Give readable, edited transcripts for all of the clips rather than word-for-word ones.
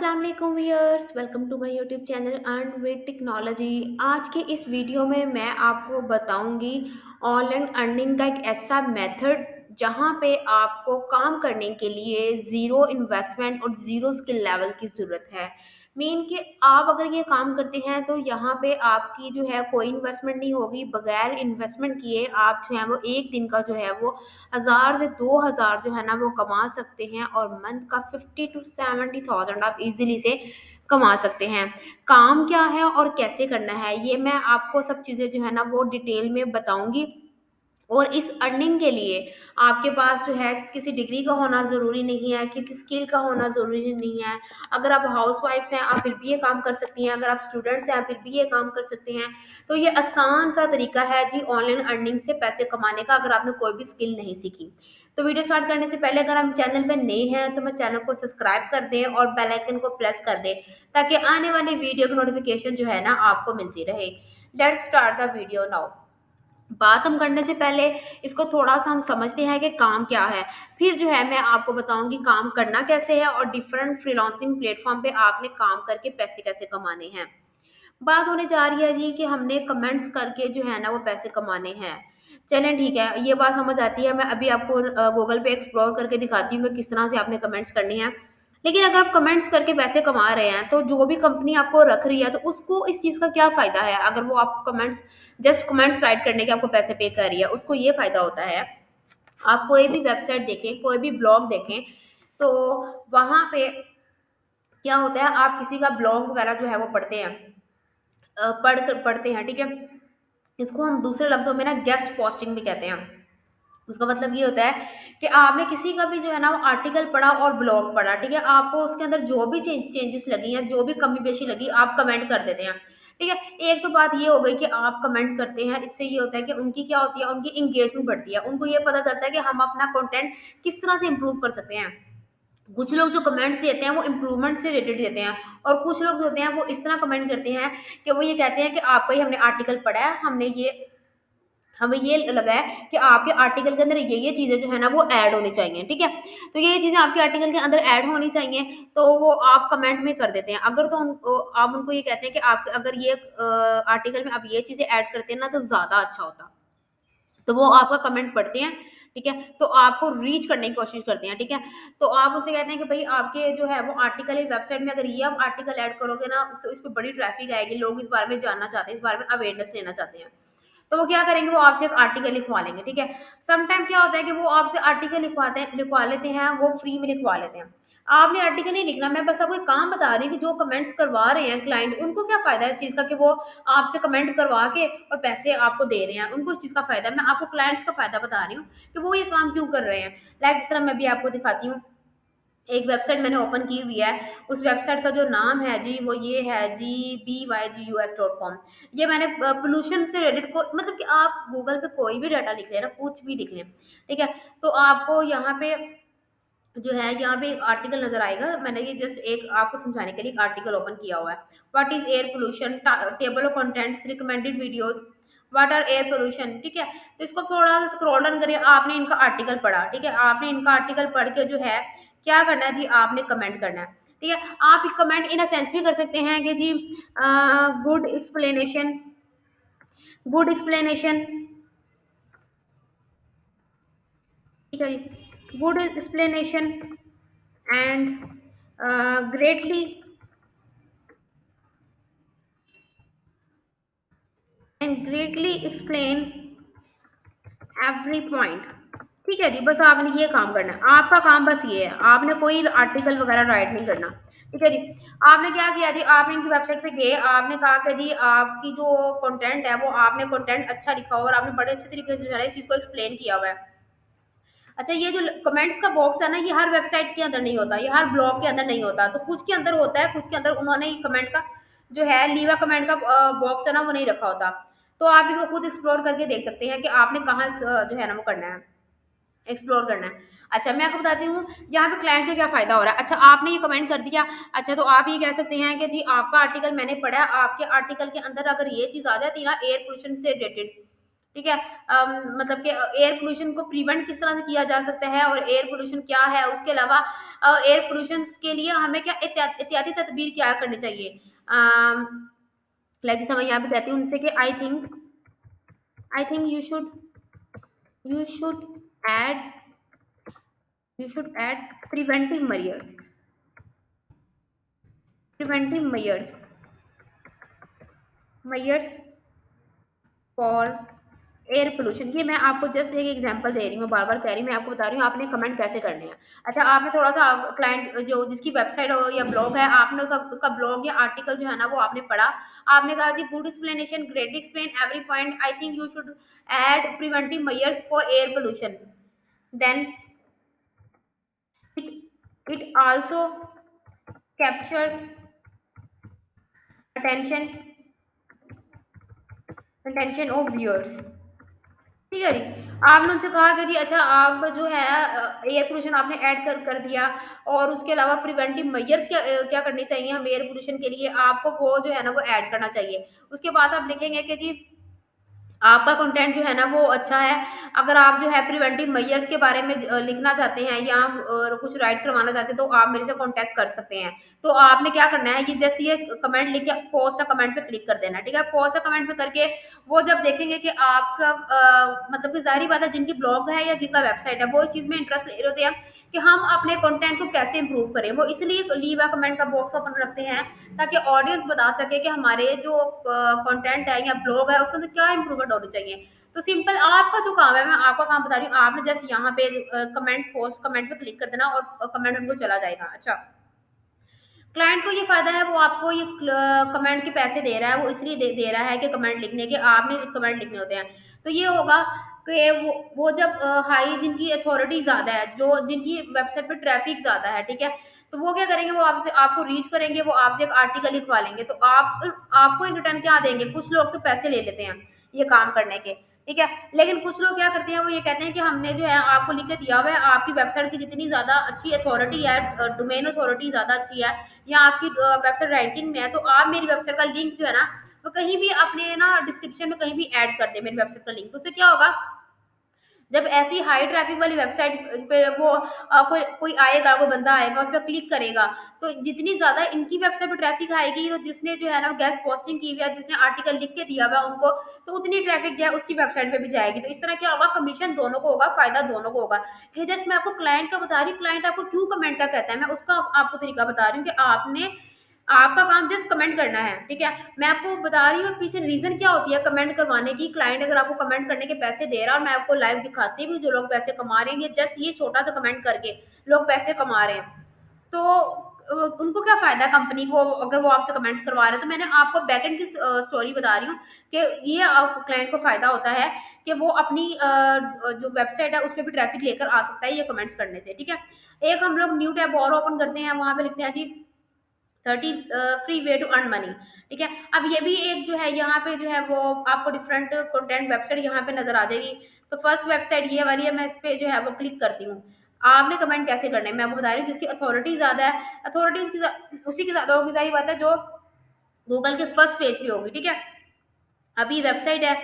अस्सलाम वालेकुम viewers, welcome to my YouTube channel earn with technology. आज के इस वीडियो में मैं आपको बताऊंगी ऑनलाइन अर्निंग का एक ऐसा मेथड जहां पे आपको काम करने के लिए ज़ीरो इन्वेस्टमेंट और ज़ीरो स्किल लेवल की ज़रूरत है। मीन कि आप अगर ये काम करते हैं तो यहाँ पे आपकी जो है कोई इन्वेस्टमेंट नहीं होगी। बगैर इन्वेस्टमेंट किए आप जो है वो एक दिन का जो है वो 1000 से 2000 जो है ना वो कमा सकते हैं और मंथ का 50 to 70,000 आप इजीली से कमा सकते हैं। काम क्या है और कैसे करना है ये मैं आपको सब चीज़ें जो है ना वो डिटेल में बताऊंगी। और इस अर्निंग के लिए आपके पास जो है किसी डिग्री का होना ज़रूरी नहीं है, किसी स्किल का होना ज़रूरी नहीं है। अगर आप हाउसवाइफ हैं आप फिर भी ये काम कर सकती हैं, अगर आप स्टूडेंट्स हैं आप फिर भी ये काम कर सकते हैं। तो ये आसान सा तरीका है जी ऑनलाइन अर्निंग से पैसे कमाने का, अगर आपने कोई भी स्किल नहीं सीखी। तो वीडियो स्टार्ट करने से पहले अगर हम चैनल पर नए हैं तो मैं चैनल को सब्सक्राइब कर दें और बेल आइकन को प्रेस कर दें ताकि आने वाली वीडियो की नोटिफिकेशन जो है ना आपको मिलती रहे। Let's start the video now. बात हम करने से पहले इसको थोड़ा-सा हम समझते हैं कि काम क्या है। फिर जो है मैं आपको बताऊँगी काम करना कैसे है और डिफरेंट फ्रीलांसिंग प्लेटफ़ॉर्म पे आपने काम करके पैसे कैसे कमाने हैं। बात होने जा रही है जी कि हमने कमेंट्स करके जो है ना वो पैसे कमाने हैं। चलें ठीक है, ये बात समझ आती है। मैं अभी आपको गूगल पे एक्सप्लोर करके दिखाती हूँ कि किस तरह से आपने कमेंट्स करने हैं। लेकिन अगर आप कमेंट्स करके पैसे कमा रहे हैं, तो जो भी कंपनी आपको रख रही है, तो उसको इस चीज़ का क्या फ़ायदा है? अगर वो आप कमेंट्स जस्ट कमेंट्स राइट करने के आपको पैसे पे कर रही है, उसको ये फ़ायदा होता है, आप कोई भी वेबसाइट देखें, कोई भी ब्लॉग देखें, तो वहाँ पे क्या होता है, आप किसी का ब्लॉग वगैरह जो है वो पढ़ते हैं। पढ़ते हैं, ठीक है? इसको हम दूसरे लफ्ज़ों में ना गेस्ट पोस्टिंग भी कहते हैं। उसका मतलब ये होता है कि आपने किसी का भी जो है ना वो आर्टिकल पढ़ा और ब्लॉग पढ़ा, ठीक है? आपको उसके अंदर जो भी चेंजेस लगी हैं, जो भी कमी-पेशी लगी, आप कमेंट कर देते हैं, ठीक है? एक तो बात ये हो गई कि आप कमेंट करते हैं, इससे ये होता है कि उनकी क्या होती है, उनकी एंगेजमेंट बढ़ती है। उनको ये पता चलता है कि हम अपना कंटेंट किस तरह से इम्प्रूव कर सकते हैं। कुछ लोग जो कमेंट्स देते हैं वो इम्प्रूवमेंट से रिलेटेड देते हैं और कुछ लोग जो होते हैं वो इस तरह कमेंट करते हैं कि वो ये कहते हैं कि आपका ही हमने आर्टिकल पढ़ा है, हमें ये लगा है कि आपके आर्टिकल के अंदर ये चीज़ें जो है ना वो ऐड होनी चाहिए, ठीक है? तो ये चीज़ें आपके आर्टिकल के अंदर ऐड होनी चाहिए, तो वो आप कमेंट में कर देते हैं। अगर तो आप उनको ये कहते हैं कि आप अगर ये आर्टिकल में आप ये चीज़ें ऐड करते हैं ना तो ज़्यादा अच्छा होता। तो वो आपका कमेंट पढ़ते हैं, ठीक है? तो आपको रीच करने की कोशिश करते हैं, ठीक है? तो आप उनसे कहते हैं कि भई आपके जो है वो आर्टिकल है वेबसाइट में, अगर ये आप आर्टिकल ऐड करोगे ना तो इस पे बड़ी ट्रैफिक आएगी, लोग इस बारे में जानना चाहते हैं, इस बारे में अवेयरनेस लेना चाहते हैं। तो वो क्या करेंगे, वो आपसे एक आर्टिकल लिखवा लेंगे, ठीक है? सम टाइम क्या होता है कि वो आपसे आर्टिकल लिखवा लेते हैं, वो फ्री में लिखवा लेते हैं। आपने आर्टिकल नहीं लिखना, मैं बस आपको एक काम बता रही हूँ कि जो कमेंट्स करवा रहे हैं क्लाइंट, उनको क्या फ़ायदा है इस चीज़ का कि वो आपसे कमेंट करवा के और पैसे आपको दे रहे हैं, उनको इस चीज़ का फ़ायदा है। मैं आपको क्लाइंट्स का फ़ायदा बता रही हूँ कि वो ये काम क्यों कर रहे हैं। लाइक जिस तरह मैं भी आपको दिखाती हूँ, एक वेबसाइट मैंने ओपन की हुई है, उस वेबसाइट का जो नाम है जी, वो ये है जी bygus.com। ये मैंने पोल्यूशन से रिलेटेड को मतलब कि आप गूगल पे कोई भी डाटा लिख लें ना, कुछ भी लिख लें, ठीक है? तो आपको यहाँ पे जो है, यहाँ पे एक आर्टिकल नज़र आएगा। मैंने ये जस्ट एक आपको समझाने के लिए एक आर्टिकल ओपन किया हुआ है। What is air pollution? Table of contents, recommended videos, what are air pollution, ठीक है? तो इसको थोड़ा-सा स्क्रॉल डाउन करिए, आपने इनका आर्टिकल पढ़ा, ठीक है? आपने इनका आर्टिकल पढ़ के जो है, क्या करना है जी, आपने कमेंट करना है, ठीक है? आप कमेंट इन अ सेंस भी कर सकते हैं कि जी गुड एक्सप्लेनेशन, गुड एक्सप्लेनेशन, ठीक है जी? Good explanation and greatly explain every point, ठीक है जी? बस आपने ये काम करना है, आपका काम बस ये है, आपने कोई आर्टिकल वगैरह राइट नहीं करना, ठीक है जी? आपने क्या किया जी, आपने इनकी वेबसाइट पे गए, आपने कहा कि जी आपकी जो कंटेंट है वो आपने कंटेंट अच्छा लिखा हो और आपने बड़े अच्छे तरीके से जो है ना इस चीज़ को एक्सप्लेन किया हुआ है। अच्छा, ये जो कमेंट्स का बॉक्स है ना, ये हर वेबसाइट के अंदर नहीं होता, ये हर ब्लॉग के अंदर नहीं होता, तो कुछ के अंदर होता है, कुछ के अंदर उन्होंने कमेंट का जो है लीव अ कमेंट का बॉक्स है ना वो नहीं रखा होता। तो आप इसको खुद एक्सप्लोर करके देख सकते हैं कि आपने कहाँ जो है ना वो करना है, एक्सप्लोर करना है। अच्छा, मैं आपको बताती हूँ यहाँ पे क्लाइंट का क्या फ़ायदा हो रहा है। अच्छा, आपने ये कमेंट कर दिया, अच्छा तो आप ये कह सकते हैं कि जी आपका आर्टिकल मैंने पढ़ा, आपके आर्टिकल के अंदर अगर ये चीज़ आ जाती ना एयर पोल्यूशन से रिलेटेड, ठीक है। मतलब कि एयर पोल्यूशन को प्रिवेंट किस तरह से किया जा सकता है और एयर पोल्यूशन क्या है, उसके अलावा एयर पोल्यूशन के लिए हमें क्या एहतियाती तदबीर क्या करनी चाहिए। लाइक जैसे मैं यहाँ पे कहती हूँ उनसे कि I think you should add you should add preventive measures measures for air pollution. ये मैं आपको जस्ट एक एग्जांपल दे रही हूँ, बार बार कह रही हूँ, मैं आपको बता रही हूँ आपने कमेंट कैसे करने हैं। अच्छा, आपने थोड़ा सा क्लाइंट जो जिसकी वेबसाइट हो या ब्लॉग है, आपने उसका ब्लॉग या आर्टिकल जो है ना वो आपने पढ़ा। आपने कहा जी good explanation, great explain every point, I think you should add preventive measures for air pollution. Then it also capture attention attention of viewers. ठीक है जी। आपने उनसे कहा कि जी अच्छा आप जो है एयर पोल्यूशन आपने ऐड कर दिया, और उसके अलावा प्रिवेंटिव मेजर्स क्या करने चाहिए हम एयर पोल्यूशन के लिए, आपको वो जो है ना वो ऐड करना चाहिए। उसके बाद आप लिखेंगे कि जी आपका कंटेंट जो है ना वो अच्छा है। अगर आप जो है प्रिवेंटिव मेजर्स के बारे में लिखना चाहते हैं या कुछ राइट करवाना चाहते हैं तो आप मेरे से कांटेक्ट कर सकते हैं। तो आपने क्या करना है, ये जैसे ये कमेंट लिख के पोस्ट या कमेंट पे क्लिक कर देना है। ठीक है, पोस्ट या कमेंट पे करके वो जब देखेंगे कि आपका मतलब कि जाहिर बात है जिनकी ब्लॉग है या जिनका वेबसाइट है वो इस चीज में इंटरेस्ट ले रहे होते हैं कि हम अपने कंटेंट को कैसे इंप्रूव करें, वो इसलिए लीव अ कमेंट का बॉक्स ओपन रखते हैं ताकि ऑडियंस बता सके कि हमारे जो कंटेंट है या ब्लॉग है उसके अंदर क्या इंप्रूवमेंट होनी चाहिए। तो सिंपल आपका जो काम है, मैं आपका काम बता रही हूँ, आपने जैसे यहाँ पे कमेंट पोस्ट कमेंट पे क्लिक कर देना और कमेंट उनको चला जाएगा। अच्छा, क्लाइंट को ये फायदा है, वो आपको ये कमेंट के पैसे दे रहा है, वो इसलिए दे रहा है कि कमेंट लिखने के, आपने कमेंट लिखने होते हैं। तो ये होगा कि वो जब हाई जिनकी अथॉरिटी ज्यादा है, जो जिनकी वेबसाइट पे ट्रैफिक ज्यादा है, ठीक है, तो वो क्या करेंगे, वो आपसे आपको रीच करेंगे, वो आपसे एक आर्टिकल लिखवा लेंगे, तो आपको इन रिटर्न क्या देंगे, कुछ लोग तो पैसे ले लेते हैं ये काम करने के। ठीक है, लेकिन कुछ लोग क्या करते हैं, वो ये कहते हैं कि हमने जो है आपको लिख के दिया हुआ है, आपकी वेबसाइट की जितनी ज्यादा अच्छी अथॉरिटी है, डोमेन अथॉरिटी ज्यादा अच्छी है, या आपकी वेबसाइट रैंकिंग में है, तो आप मेरी वेबसाइट का लिंक जो है ना वो कहीं भी अपने ना डिस्क्रिप्शन में कहीं भी ऐड कर दे मेरी वेबसाइट का लिंक। तो उससे क्या होगा, जब ऐसी हाई ट्रैफिक वाली वेबसाइट पे वो कोई आएगा, कोई बंदा आएगा, उस पर क्लिक करेगा, तो जितनी ज्यादा इनकी वेबसाइट पे ट्रैफिक आएगी, तो जिसने जो है ना गेस्ट पोस्टिंग की हुई है, जिसने आर्टिकल लिख के दिया हुआ है उनको, तो उतनी ट्रैफिक जो है उसकी वेबसाइट पे भी जाएगी। तो इस तरह क्या होगा, कमीशन दोनों को होगा, फायदा दोनों को होगा। ये जस्ट मैं आपको क्लाइंट का बता रही हूँ, क्लाइंट आपको क्यों कमेंट का कहता है, मैं उसका आपको तरीका बता रही हूँ कि आपने आपका काम जस्ट कमेंट करना है। ठीक है, मैं आपको बता रही हूँ पीछे रीजन क्या होती है कमेंट करवाने की। क्लाइंट अगर आपको कमेंट करने के पैसे दे रहा है, और मैं आपको लाइव दिखाती भी हूँ जो लोग पैसे कमा रहे हैं, ये जस्ट ये छोटा सा कमेंट करके लोग पैसे कमा रहे हैं, तो उनको क्या फायदा कंपनी को अगर वो आपसे कमेंट्स करवा रहे हैं। तो मैंने आपको बैकएंड की स्टोरी बता रही हूँ कि ये क्लाइंट को फायदा होता है कि वो अपनी जो वेबसाइट है उस पर भी ट्रैफिक लेकर आ सकता है ये कमेंट्स करने से। ठीक है, एक हम लोग न्यू टैब और ओपन करते हैं, वहां पे लिखते हैं जी 30 free way to earn money. ठीक है, अब ये भी एक जो है यहाँ पे जो है वो आपको डिफरेंट कंटेंट वेबसाइट यहाँ पे नजर आ जाएगी। तो फर्स्ट वेबसाइट ये वाली है, मैं इस पे जो है वो क्लिक करती हूँ। आपने कमेंट कैसे करना है मैं आपको बता रही हूँ, जिसकी अथॉरिटी ज्यादा है, अथॉरिटी उसी की ज्यादा होगी, सारी बात है, जो गूगल के फर्स्ट पेज पे होगी। ठीक है, अभी वेबसाइट है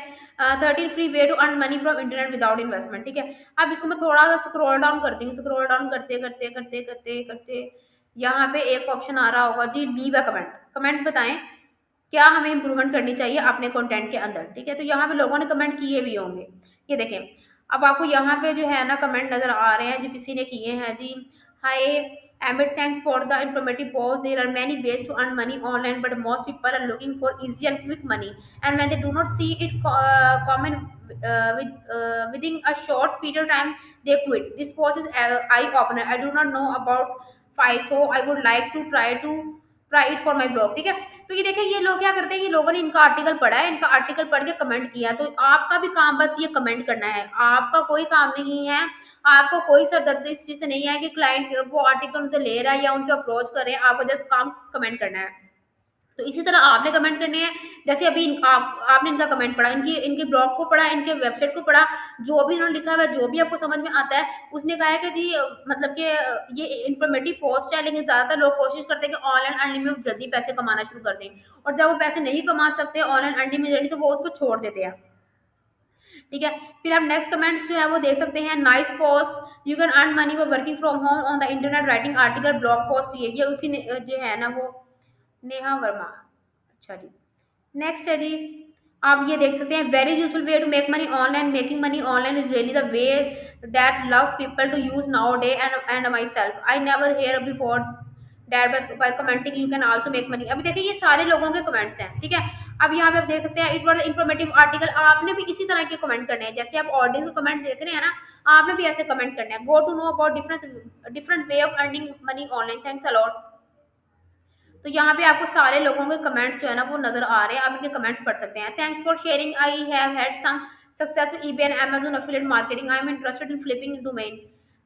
13 free way to earn money from internet without investment. ठीक है, अब इसको मैं थोड़ा सा स्क्रॉल डाउन करती हूँ, स्क्रॉल डाउन करते करते करते करते करते यहाँ पे एक ऑप्शन आ रहा होगा जी लीव अ कमेंट। कमेंट बताएं क्या हमें इंप्रूवमेंट करनी चाहिए अपने कंटेंट के अंदर। ठीक है, तो यहाँ पे लोगों ने कमेंट किए भी होंगे, ये देखें। अब आपको यहाँ पे जो है ना कमेंट नजर आ रहे हैं जो किसी ने किए हैं जी। हाय Amit, thanks for the informative post. There are many ways to earn money online, but most people are looking for easy and quick money. And when they do not see it common within a short period of time, they quit. This post is eye opener. I do not know about FICO. I would like to try it for my blog. ठीक है, तो ये देखिए ये लोग क्या करते हैं, ये लोगों ने इनका आर्टिकल पढ़ा है, इनका आर्टिकल पढ़ के कमेंट किया, तो आपका भी काम बस ये कमेंट करना है, आपका कोई काम नहीं है, आपको कोई सरदर्दी इस चीज से नहीं है कि क्लाइंट वो आर्टिकल उनसे ले रहा है या उनसे अप्रोच कर रहे हैं, आपको जस्ट काम कमेंट करना है। तो इसी तरह आपने कमेंट करने हैं, जैसे अभी आपने इनका कमेंट पढ़ा, इनकी इनके ब्लॉग को पढ़ा, इनके वेबसाइट को पढ़ा, जो भी इन्होंने लिखा हुआ है, जो भी आपको समझ में आता है, उसने कहा है कि जी मतलब कि ये इंफॉर्मेटिव पोस्ट है, लेकिन ज्यादातर लोग कोशिश करते हैं कि ऑनलाइन अर्निंग में जल्दी पैसे कमाना शुरू कर दें, और जब वो पैसे नहीं कमा सकते ऑनलाइन अर्निंग में जल्दी, तो वो उसको छोड़ देते हैं। ठीक है। फिर आप नेक्स्ट कमेंट्स जो है वो देख सकते हैं, nice post, you can earn money for working from home on the internet, writing article, blog post. ये उसी ने जो है ना वो नेहा वर्मा। अच्छा जी। नेक्स्ट है जी, आप ये देख सकते हैं, very useful way to make money online, making money online is really the way that love people to use now day, and myself I never hear before that by commenting you can also make money. अभी देखिए ये सारे लोगों के comments हैं, ठीक है। अब यहाँ पे आप देख सकते हैं, इट वॉज इन्फॉर्मेटिव आर्टिकल। आपने भी इसी तरह के कमेंट करने हैं, जैसे आप ऑडियंस कमेंट देख रहे हैं ना, आपने भी ऐसे कमेंट करने हैं। Go to know about different different way of earning money online, thanks a lot. तो यहाँ पे आपको सारे लोगों के कमेंट्स जो है ना वो नजर आ रहे हैं, आप इनके कमेंट्स पढ़ सकते हैं। Thanks for sharing, I have had some success with eBay and Amazon affiliate marketing, I am interested in flipping domain.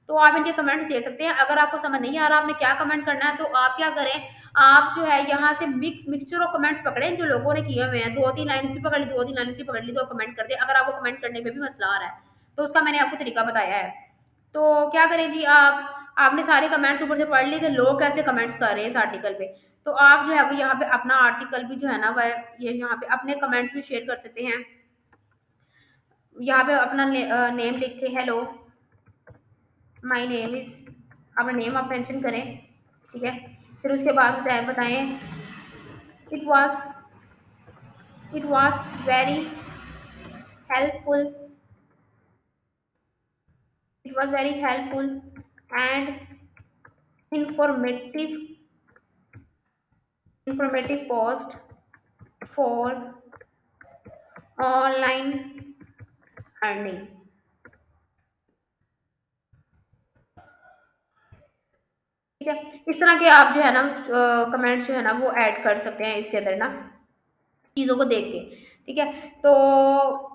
तो आप इनके कमेंट्स दे सकते हैं। अगर आपको समझ नहीं आ रहा आपने क्या कमेंट करना है, तो आप क्या करें, आप जो है यहाँ से मिक्सचर ऑफ कमेंट्स पकड़े जो लोगों ने किए हुए हैं, 2-3 लाइन उसी पकड़ ली, 2-3 लाइन उसी पकड़ ली, तो कमेंट कर दे। अगर आपको कमेंट करने में भी मसला आ रहा है तो उसका मैंने आपको तरीका बताया है। तो क्या करें जी, आप आपने सारे कमेंट्स ऊपर से पढ़ लिए कि लोग कैसे कमेंट्स कर रहे हैं इस आर्टिकल पे। तो आप जो है वो यहाँ पे अपना आर्टिकल भी जो है ना वह ये यहाँ पे अपने कमेंट्स भी शेयर कर सकते हैं। यहाँ पे अपना नेम लिख के, हेलो माय नेम इज, अपना नेम आप मेंशन करें, ठीक है। फिर उसके बाद बताएं, it was it was very helpful, it was very helpful and informative informative post for online earning. ठीक है, इस तरह के आप जो है ना कमेंट्स जो है ना वो ऐड कर सकते हैं इसके अंदर ना, चीज़ों को देख के। ठीक है, तो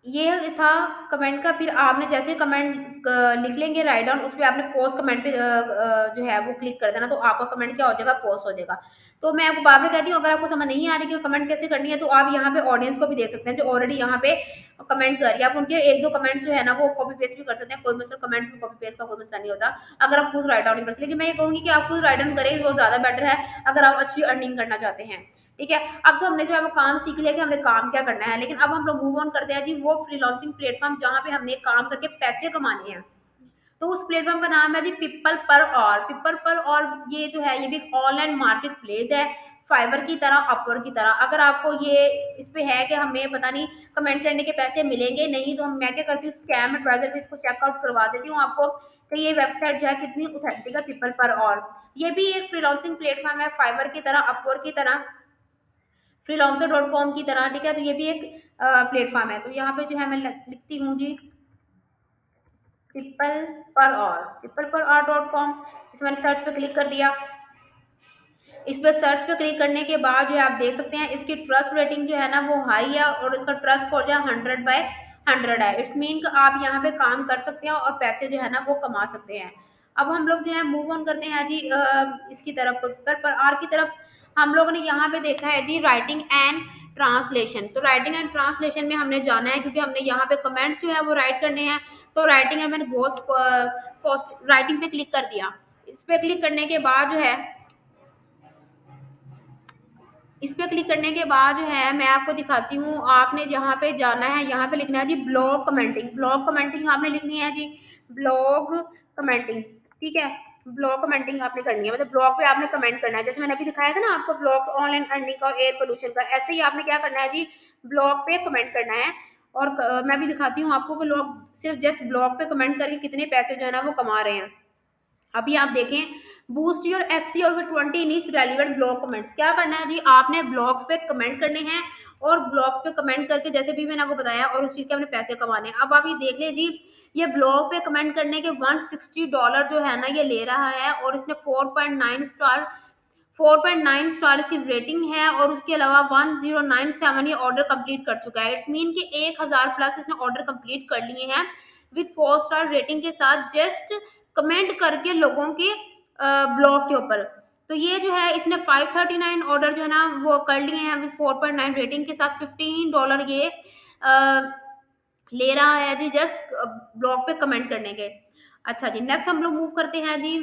ये था कमेंट का। फिर आपने जैसे कमेंट लिख लेंगे राइट डाउन, उस पे आपने पोस्ट कमेंट पे जो है वो क्लिक कर देना, तो आपका कमेंट क्या हो जाएगा, पोस्ट हो जाएगा। तो मैं आपको बार बार कहती हूँ, अगर आपको समझ नहीं आ रही कि कमेंट कैसे करनी है, तो आप यहाँ पे ऑडियंस को भी दे सकते हैं जो ऑलरेडी यहाँ पे कमेंट कर रही है। आप उनके एक दो कमेंट्स जो है ना वो कॉपी पेस्ट भी कर सकते हैं, कोई मसला कमेंट में कॉपी पेस्ट का कोई मसला नहीं होता, अगर आप खुद राइट डाउन नहीं कर सकते। लेकिन मैं ये कहूँगी कि आप खुद राइट डाउन करें, वो ज़्यादा बेटर है अगर आप अच्छी अर्निंग करना चाहते हैं। ठीक है, अब तो हमने जो है वो काम सीख लिया कि हमने काम क्या करना है, लेकिन अब हम लोग मूव ऑन करते हैं जी वो फ्रीलांसिंग प्लेटफॉर्म जहाँ पे हमने काम करके पैसे कमाने हैं। तो उस प्लेटफॉर्म का नाम है जी पिपल पर और। पिपल पर और ये जो है ये भी एक ऑनलाइन मार्केट प्लेस है, फाइवर की तरह, अपवर की तरह। अगर आपको ये इस पे है कि हमें पता नहीं कमेंट करने के पैसे मिलेंगे नहीं, तो मैं क्या करती हूँ, स्कैम एडवाइजर पे इसको चेकआउट करवा देती हूँ आपको कि ये वेबसाइट जो है कितनी ऑथेंटिक है। पिपल पर और ये भी एक फ्रीलांसिंग प्लेटफॉर्म है, फाइवर की तरह, अपवर की तरह, freelancer.com की तरह। ठीक है, तो ये भी एक प्लेटफॉर्म है। तो यहाँ पे जो है मैं लिखती हूँ जी पिपल पर और, पिपल पर और .com। इस मैंने सर्च पे क्लिक कर दिया। इस पे सर्च पे क्लिक करने के बाद जो है आप देख सकते हैं इसकी ट्रस्ट रेटिंग जो है ना वो हाई है, और इसका ट्रस्ट स्कोर जो है 100/100 है। इट्स मीन कि आप यहाँ पे काम कर सकते हैं और पैसे जो है ना वो कमा सकते हैं। अब हम लोग जो है मूव ऑन करते हैं जी इसकी तरफ, पर आर की तरफ। हम लोगों ने यहाँ पे देखा है जी राइटिंग एंड ट्रांसलेशन। तो राइटिंग एंड ट्रांसलेशन में हमने जाना है, क्योंकि हमने यहाँ पे कमेंट्स जो है वो राइट करने हैं। तो राइटिंग है, मैंने गोस्ट पोस्ट राइटिंग पे क्लिक कर दिया। इस पे क्लिक करने के बाद जो है, इस पे क्लिक करने के बाद जो है मैं आपको दिखाती हूँ, आपने जहाँ पे जाना है यहाँ पे लिखना है जी ब्लॉग कमेंटिंग। ब्लॉग कमेंटिंग आपने लिखनी है जी, ब्लॉग कमेंटिंग। ठीक है, ब्लॉग कमेंटिंग आपने करनी है, मतलब ब्लॉग पे आपने कमेंट करना है। जैसे मैंने अभी दिखाया था ना आपको ब्लॉग्स, ऑनलाइन अर्निंग का, एयर पोल्यूशन का, ऐसे ही आपने क्या करना है जी, ब्लॉग पे कमेंट करना है। और मैं भी दिखाती हूँ आपको कि लोग सिर्फ जस्ट ब्लॉग पे कमेंट करके कितने पैसे जो है ना वो कमा रहे हैं। अभी आप देखें, बूस्ट योर एसईओ विद 20 नीच रेलिवेंट ब्लॉग कमेंट्स। क्या करना है जी, आपने ब्लॉग्स पे कमेंट करने हैं, और ब्लॉग्स पे कमेंट करके जैसे भी मैंने आपको बताया, और उस चीज के अपने पैसे कमाने हैं। अब आप ये देख लें जी, ये ब्लॉग पे कमेंट करने के $160 जो है ना ये ले रहा है, और इसने 4.9 स्टार इसकी रेटिंग है, और उसके अलावा 1097 ये ऑर्डर कंप्लीट कर चुका है। इट्स मीन कि 1000 प्लस इसने ऑर्डर कंप्लीट कर लिए हैं विद 4 स्टार रेटिंग के साथ, जस्ट कमेंट करके लोगों के ब्लॉग के ऊपर। तो ये जो है इसने 539 ऑर्डर जो है ना वो कर लिए हैं विद 4.9 रेटिंग के साथ। $15 ये ले रहा है जी जस्ट ब्लॉग पे कमेंट करने के। अच्छा जी, नेक्स्ट हम लोग मूव करते हैं जी,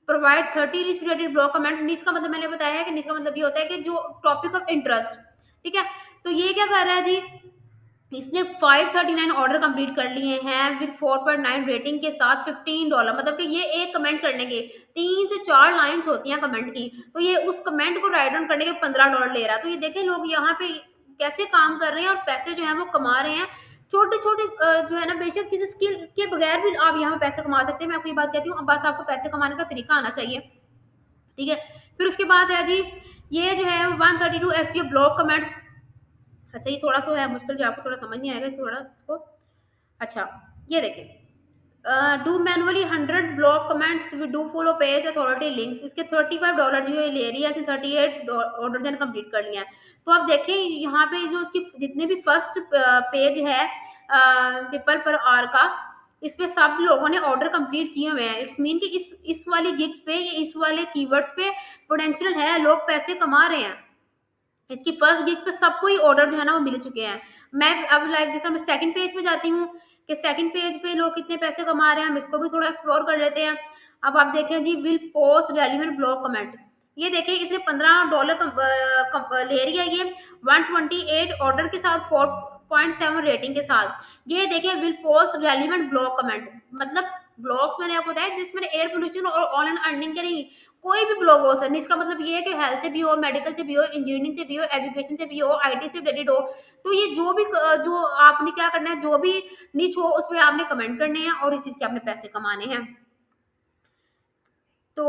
प्रोवाइड 30 नीच रिलेटेड ब्लॉग कमेंट। नीच का मतलब मैंने बताया है कि नीच का मतलब ये होता है कि जो टॉपिक ऑफ इंटरेस्ट। ठीक है, तो ये क्या कर रहा है जी, इसने 539 ऑर्डर कंप्लीट कर लिए हैं विद 4.9 रेटिंग के साथ $15। मतलब कि ये एक कमेंट करने के 3 से 4 लाइन्स होती हैं कमेंट की, तो ये उस कमेंट को राइट डाउन करने के $15 ले रहा है। तो ये देखें लोग यहाँ पे कैसे काम कर रहे हैं और पैसे जो है वो कमा रहे हैं। छोटे छोटे जो है ना, बेशक किसी स्किल के बगैर भी आप यहाँ पे पैसे कमा सकते हैं। मैं आपको ये बात कहती हूँ, अब बस आपको पैसे कमाने का तरीका आना चाहिए। ठीक है, फिर उसके बाद है जी, ये जो है 132 एसईओ ब्लॉग कमेंट्स। अच्छा, ये थोड़ा सा है मुश्किल, जो आपको थोड़ा समझ नहीं आएगा, थोड़ा इसको। अच्छा, ये देखिए, do manually 100 blog comments, we do follow page authority links. इसके $35 जो ये ले रही है, ऐसे 38 ऑर्डर जन कंप्लीट कर लिया है। तो आप देखें यहाँ पे जो उसकी जितने भी फर्स्ट पेज है पीपल पर आर का, इस पे सब लोगों ने ऑर्डर कंप्लीट किए हुए हैं। इट्स मीन कि इस वाली गिग्स पे, इस वाले कीवर्ड्स पे पोटेंशियल है, लोग पैसे कमा रहे हैं। इसकी फर्स्ट गिग पे सबको ही ऑर्डर जो है ना वो मिल चुके हैं। मैं अब लाइक जैसे मैं सेकंड पेज पे जाती हूँ कि सेकंड पेज पे लोग कितने पैसे कमा रहे हैं, हम इसको भी थोड़ा एक्सप्लोर कर लेते हैं। अब आप देखें जी, will post relevant blog comment. ये देखें, इसने $15 ले रही है ये 128 ऑर्डर के साथ, 4.7 रेटिंग के साथ। ये देखें, will post relevant blog comment, मतलब ब्लॉग्स मैंने आपको बताया जिसमें एयर पोल्यूशन और ऑनलाइन अर्निंग के नहीं, कोई भी ब्लॉग हो सकता है। इसका मतलब ये है कि हेल्थ से भी हो, मेडिकल से भी हो, इंजीनियरिंग से भी हो, एजुकेशन से भी हो, आईटी से रिलेटेड हो। तो ये जो भी जो आपने क्या करना है, जो भी निच हो उस पे आपने कमेंट करने हैं और इस चीज के आपने पैसे कमाने हैं। तो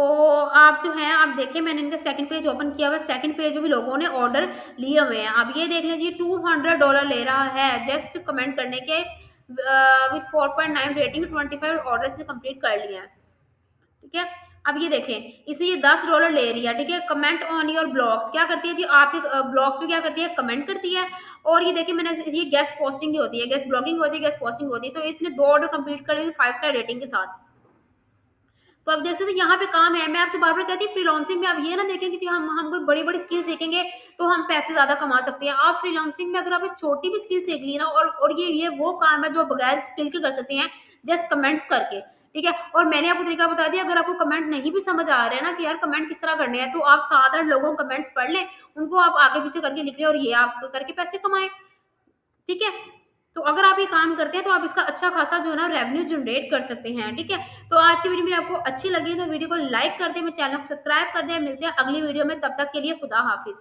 आप जो है, आप देखें मैंने इनका सेकंड पेज ओपन किया हुआ है, सेकंड पेज में भी लोगों ने ऑर्डर लिए हुए हैं। अब ये देख लीजिए, $200 ले रहा है जस्ट कमेंट करने के, विद 4.9 रेटिंग, 25 ऑर्डर ने कंप्लीट कर लिए हैं। ठीक है, अब ये देखें, इसे ये $10 ले रही है। ठीक है, कमेंट ऑन योर ब्लॉग्स, क्या करती है जी, आपके ब्लॉग्स पे क्या करती है, कमेंट करती है। और ये देखिए, मैंने ये गेस्ट पोस्टिंग ही होती है, गेस्ट ब्लॉगिंग होती है, गेस्ट पोस्टिंग होती है। तो इसने 2 ऑर्डर कंप्लीट कर लिए 5 स्टार रेटिंग के साथ। तो अब देख सकते हैं यहाँ पे काम है। मैं आपसे बार बार कहती हूँ, फ्रीलांसिंग में आप ये ना देखें कि जी हम कोई बड़ी बड़ी स्किल सीखेंगे तो हम पैसे ज्यादा कमा सकते हैं। आप फ्रीलांसिंग में अगर आपने छोटी भी स्किल सीख ली ना, और ये वो काम है जो बगैर स्किल के कर सकते हैं, जस्ट कमेंट्स करके। ठीक है, और मैंने आपको तरीका बता दिया। अगर आपको कमेंट नहीं भी समझ आ रहे हैं ना कि यार कमेंट किस तरह करने हैं, तो आप 7-8 लोगों को कमेंट्स पढ़ लें, उनको आप आगे पीछे करके लिख लें और ये आप करके पैसे कमाएं। ठीक है, तो अगर आप ये काम करते हैं तो आप इसका अच्छा खासा जो है ना रेवेन्यू जनरेट कर सकते हैं। ठीक है, तो आज की वीडियो मेरी आपको अच्छी लगी तो वीडियो को लाइक कर दें, मेरे चैनल को सब्सक्राइब कर दें। मिलते हैं अगली वीडियो में, तब तक के लिए खुदा हाफिज।